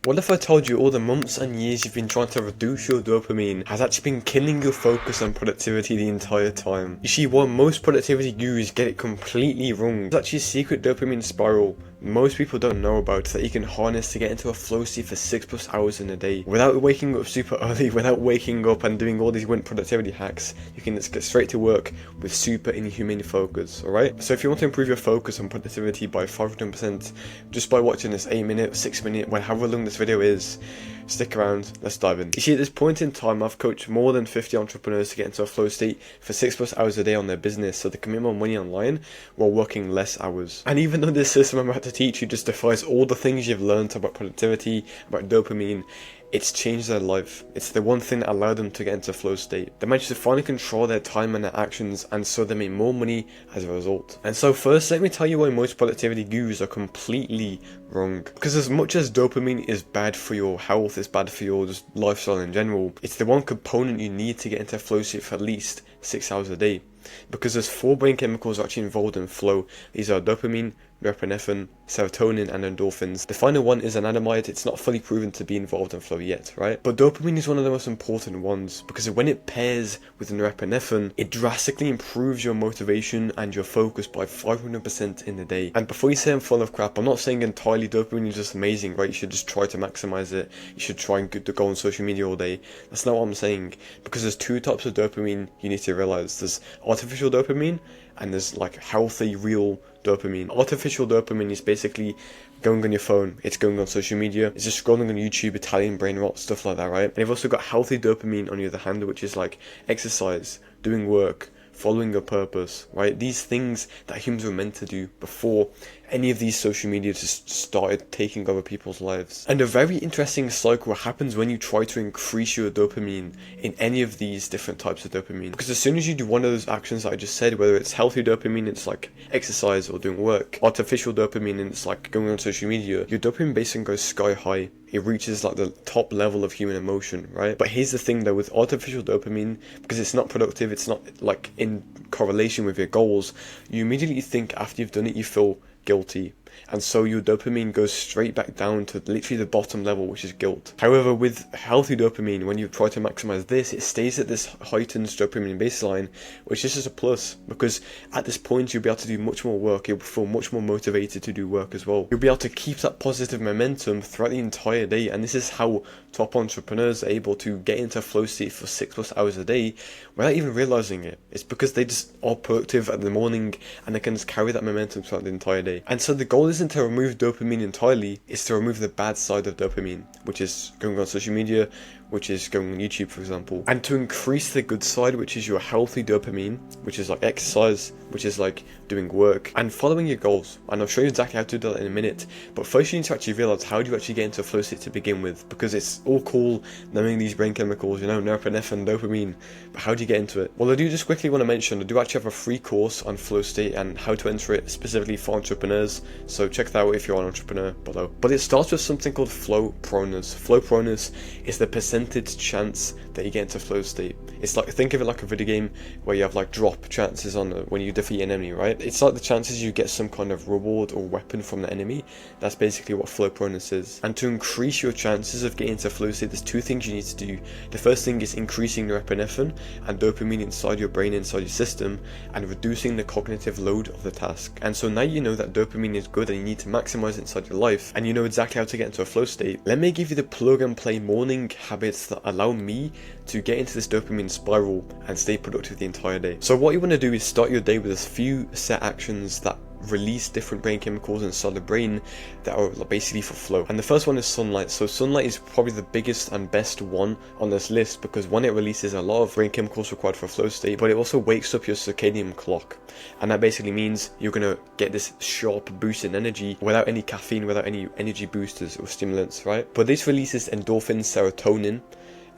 What if I told you all the months and years you've been trying to reduce your dopamine has actually been killing your focus and productivity the entire time? You see, while most productivity gurus get it completely wrong, there's actually a secret dopamine spiral most people don't know about that you can harness to get into a flow state for 6+ hours in a day without waking up super early, without waking up and doing all these productivity hacks. You can just get straight to work with super inhuman focus. Alright, so if you want to improve your focus and productivity by 500% just by watching this 8-minute, 6-minute, however long this video is, stick around, let's dive in. You see, at this point in time, I've coached more than 50 entrepreneurs to get into a flow state for 6+ hours a day on their business so they can make more money online while working less hours. And even though this system I'm about to teach you just defies all the things you've learned about productivity, about dopamine, it's changed their life. It's the one thing that allowed them to get into a flow state. They managed to finally control their time and their actions, and so they made more money as a result. And so first, let me tell you why most productivity gurus are completely wrong. Because as much as dopamine is bad for your health, it's bad for your just lifestyle in general, it's the one component you need to get into a flow state for at least 6 hours a day. Because there's 4 brain chemicals actually involved in flow. These are dopamine, norepinephrine, serotonin, and endorphins. The final one is anandamide. It's not fully proven to be involved in flow yet, right? But dopamine is one of the most important ones because when it pairs with norepinephrine, it drastically improves your motivation and your focus by 500% in a day. And before you say I'm full of crap, I'm not saying entirely dopamine is just amazing, right? You should just try to maximize it. You should try and go on social media all day. That's not what I'm saying, because there's 2 types of dopamine you need to realize. There's artificial dopamine and there's like healthy, real dopamine. Artificial dopamine is basically going on your phone, it's going on social media, it's just scrolling on YouTube, Italian brain rot, stuff like that, right? And you've also got healthy dopamine on the other hand, which is like exercise, doing work, following a purpose, right? These things that humans were meant to do before any of these social media just started taking over people's lives. And a very interesting cycle happens when you try to increase your dopamine in any of these different types of dopamine. Because as soon as you do one of those actions that I just said, whether it's healthy dopamine, it's like exercise or doing work, artificial dopamine, and it's like going on social media, your dopamine baseline goes sky high. It reaches like the top level of human emotion, right? But here's the thing though, with artificial dopamine, because it's not productive, it's not like in correlation with your goals, you immediately think after you've done it, you feel guilty. And so your dopamine goes straight back down to literally the bottom level, which is guilt. However, with healthy dopamine, when you try to maximize this, it stays at this heightened dopamine baseline, which is just a plus, because at this point you'll be able to do much more work, you'll feel much more motivated to do work as well. You'll be able to keep that positive momentum throughout the entire day, and this is how top entrepreneurs are able to get into a flow state for 6+ hours a day without even realizing it. It's because they just are productive at the morning and they can just carry that momentum throughout the entire day. And so the goal isn't to remove dopamine entirely, it's to remove the bad side of dopamine, which is going on social media, which is going on YouTube, for example, and to increase the good side, which is your healthy dopamine, which is like exercise, which is like doing work and following your goals. And I'll show you exactly how to do that in a minute, but first you need to actually realize how do you actually get into a flow state to begin with, because it's all cool knowing these brain chemicals, you know, norepinephrine, dopamine, but how do you get into it? Well, I do just quickly want to mention, I do actually have a free course on flow state and how to enter it specifically for entrepreneurs, so check that out if you're an entrepreneur below. But it starts with something called flow proneness. Flow proneness is the percentage chance that you get into flow state. It's like, think of it like a video game where you have like drop chances on when you defeat an enemy, right? It's like the chances you get some kind of reward or weapon from the enemy. That's basically what flow proneness is. And to increase your chances of getting into flow state, there's 2 things you need to do. The first thing is increasing norepinephrine and dopamine inside your brain, inside your system, and reducing the cognitive load of the task. And so now you know that dopamine is good and you need to maximize it inside your life, and you know exactly how to get into a flow state. Let me give you the plug and play morning habits that allow me to get into this dopamine spiral and stay productive the entire day. So what you want to do is start your day with a few set actions that release different brain chemicals inside the brain that are basically for flow. And the first one is sunlight. So sunlight is probably the biggest and best one on this list, because one, it releases a lot of brain chemicals required for a flow state, but it also wakes up your circadian clock, and that basically means you're gonna get this sharp boost in energy without any caffeine, without any energy boosters or stimulants, right? But this releases endorphins, serotonin,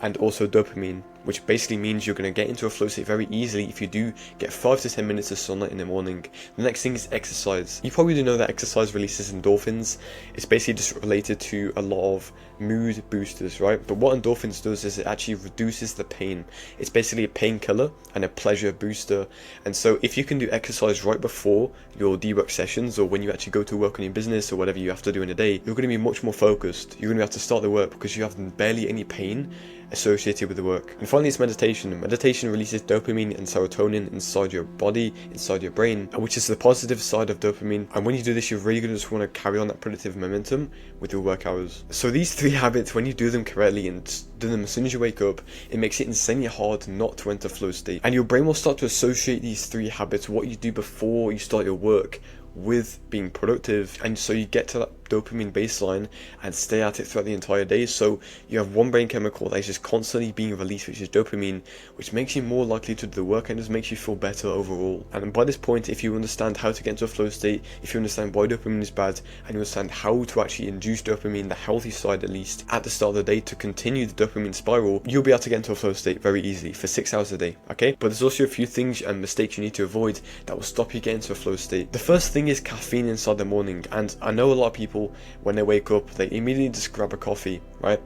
and also dopamine, which basically means you're going to get into a flow state very easily if you do get 5 to 10 minutes of sunlight in the morning. The next thing is exercise. You probably do know that exercise releases endorphins. It's basically just related to a lot of mood boosters, right? But what endorphins does is it actually reduces the pain. It's basically a painkiller and a pleasure booster. And so if you can do exercise right before your dework sessions, or when you actually go to work on your business or whatever you have to do in a day, you're going to be much more focused. You're going to have to start the work because you have barely any pain associated with the work. And finally, it's meditation. Meditation releases dopamine and serotonin inside your body, inside your brain, which is the positive side of dopamine. And when you do this, you're really going to just want to carry on that productive momentum with your work hours. So these 3 habits, when you do them correctly and do them as soon as you wake up, it makes it insanely hard not to enter flow state. And your brain will start to associate these 3 habits, what you do before you start your work, with being productive, and so you get to that dopamine baseline and stay at it throughout the entire day. So you have one brain chemical that is just constantly being released, which is dopamine, which makes you more likely to do the work and just makes you feel better overall. And by this point, if you understand how to get into a flow state, if you understand why dopamine is bad, and you understand how to actually induce dopamine, the healthy side at least, at the start of the day to continue the dopamine spiral, you'll be able to get into a flow state very easily for 6 hours a day, okay? But there's also a few things and mistakes you need to avoid that will stop you getting into a flow state. The first thing is caffeine inside the morning, and I know a lot of people, when they wake up, they immediately just grab a coffee, right?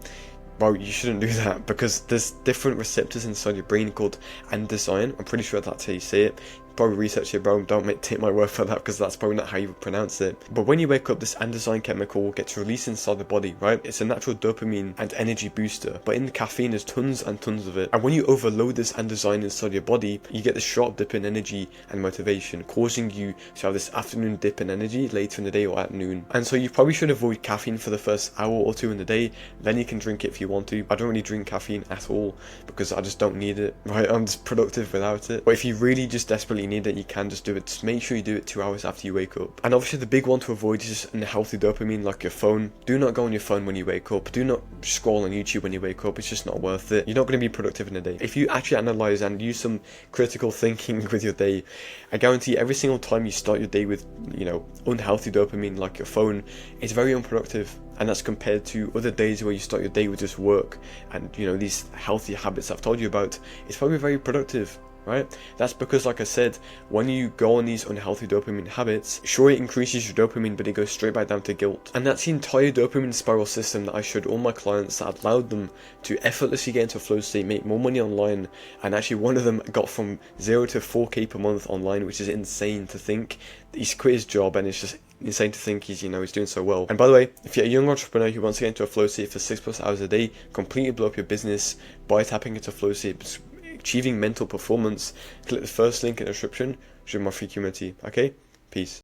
Well, you shouldn't do that, because there's different receptors inside your brain called andesine. I'm pretty sure that's how you say it. Probably research it, bro. Don't take my word for that, because that's probably not how you would pronounce it. But when you wake up, this andesine chemical gets released inside the body, right? It's a natural dopamine and energy booster. But in the caffeine, there's tons and tons of it. And when you overload this andesine inside your body, you get this sharp dip in energy and motivation, causing you to have this afternoon dip in energy later in the day or at noon. And so you probably should avoid caffeine for the first hour or 2 in the day. Then you can drink it if you want to. I don't really drink caffeine at all because I just don't need it, right? I'm just productive without it. But if you really just desperately need it, you can just do it. Just make sure you do it 2 hours after you wake up. And obviously the big one to avoid is just unhealthy dopamine, like your phone. Do not go on your phone when you wake up. Do not scroll on YouTube when you wake up. It's just not worth it. You're not going to be productive in a day. If you actually analyze and use some critical thinking with your day, I guarantee every single time you start your day with, unhealthy dopamine like your phone, it's very unproductive. And that's compared to other days where you start your day with just work and, these healthy habits I've told you about. It's probably very productive, right? That's because, like I said, when you go on these unhealthy dopamine habits, sure, it increases your dopamine, but it goes straight back down to guilt. And that's the entire dopamine spiral system that I showed all my clients, that allowed them to effortlessly get into a flow state, make more money online. And actually one of them got from 0 to 4k per month online, which is insane to think. He's quit his job, and it's just insane to think he's doing so well. And by the way, if you're a young entrepreneur who wants to get into a flow state for 6+ hours a day, completely blow up your business by tapping into flow state, achieving mental performance, click the first link in the description, join my free community. Okay, peace.